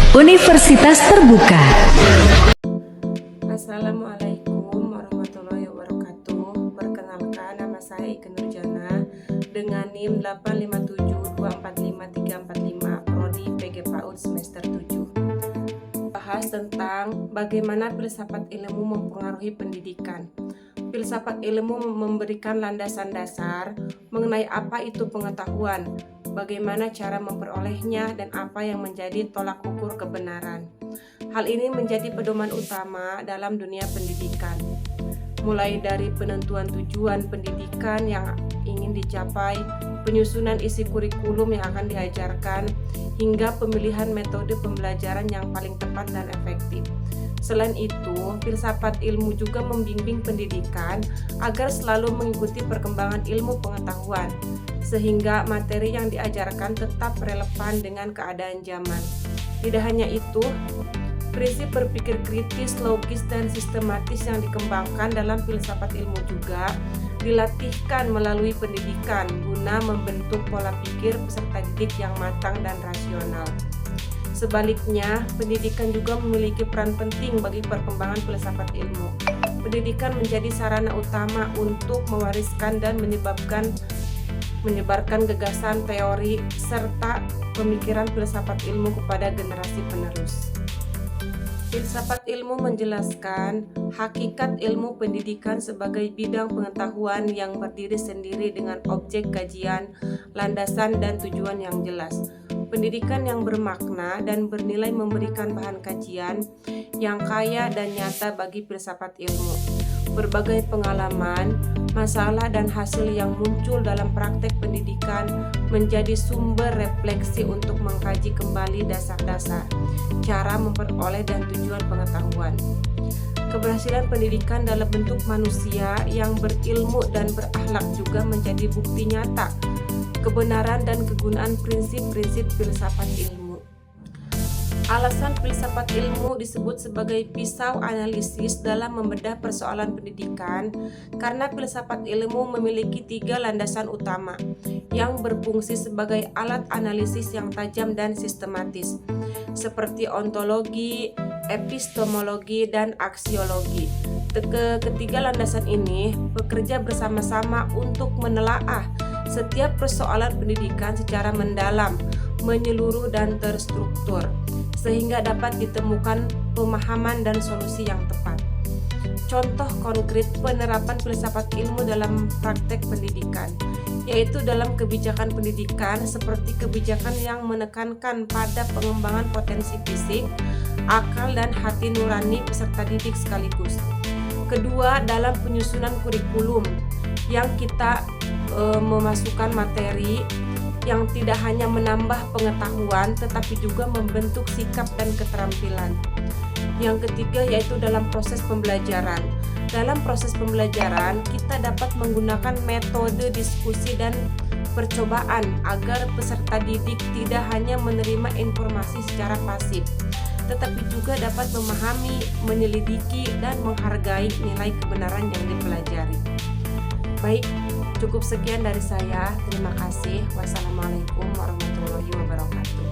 Universitas Terbuka. Assalamualaikum warahmatullahi wabarakatuh. Perkenalkan, nama saya Ike Nurjana dengan NIM 857245345 Prodi PG PAUD semester 7. Bahas tentang bagaimana filsafat ilmu mempengaruhi pendidikan. Filsafat ilmu memberikan landasan dasar mengenai apa itu pengetahuan, bagaimana cara memperolehnya, dan apa yang menjadi tolak ukur kebenaran. Hal ini menjadi pedoman utama dalam dunia pendidikan, mulai dari penentuan tujuan pendidikan yang ingin dicapai, penyusunan isi kurikulum yang akan diajarkan, hingga pemilihan metode pembelajaran yang paling tepat dan efektif. Selain itu, filsafat ilmu juga membimbing pendidikan agar selalu mengikuti perkembangan ilmu pengetahuan, sehingga materi yang diajarkan tetap relevan dengan keadaan zaman. Tidak hanya itu, prinsip berpikir kritis, logis, dan sistematis yang dikembangkan dalam filsafat ilmu juga dilatihkan melalui pendidikan guna membentuk pola pikir peserta didik yang matang dan rasional. Sebaliknya, pendidikan juga memiliki peran penting bagi perkembangan filsafat ilmu. Pendidikan menjadi sarana utama untuk mewariskan dan menyebarkan gagasan, teori, serta pemikiran filsafat ilmu kepada generasi penerus. Filsafat ilmu menjelaskan hakikat ilmu pendidikan sebagai bidang pengetahuan yang berdiri sendiri dengan objek kajian, landasan, dan tujuan yang jelas. Pendidikan yang bermakna dan bernilai memberikan bahan kajian yang kaya dan nyata bagi filsafat ilmu. Berbagai pengalaman, masalah, dan hasil yang muncul dalam praktek pendidikan menjadi sumber refleksi untuk mengkaji kembali dasar-dasar, cara memperoleh dan tujuan pengetahuan. Keberhasilan pendidikan dalam bentuk manusia yang berilmu dan berakhlak juga menjadi bukti nyata kebenaran dan kegunaan prinsip-prinsip filsafat ilmu. Alasan filsafat ilmu disebut sebagai pisau analisis dalam membedah persoalan pendidikan karena filsafat ilmu memiliki 3 landasan utama yang berfungsi sebagai alat analisis yang tajam dan sistematis, seperti ontologi, epistemologi, dan aksiologi. Ketiga landasan ini bekerja bersama-sama untuk menelaah setiap persoalan pendidikan secara mendalam, menyeluruh, dan terstruktur, sehingga dapat ditemukan pemahaman dan solusi yang tepat. Contoh konkret penerapan filsafat ilmu dalam praktek pendidikan, yaitu dalam kebijakan pendidikan seperti kebijakan yang menekankan pada pengembangan potensi fisik, akal, dan hati nurani peserta didik sekaligus. Kedua, dalam penyusunan kurikulum yang kita memasukkan materi yang tidak hanya menambah pengetahuan tetapi juga membentuk sikap dan keterampilan. Yang ketiga yaitu dalam proses pembelajaran. Dalam proses pembelajaran kita dapat menggunakan metode diskusi dan percobaan agar peserta didik tidak hanya menerima informasi secara pasif, tetapi juga dapat memahami, menyelidiki, dan menghargai nilai kebenaran yang dipelajari. Baik, cukup sekian dari saya. Terima kasih. Wassalamualaikum warahmatullahi wabarakatuh.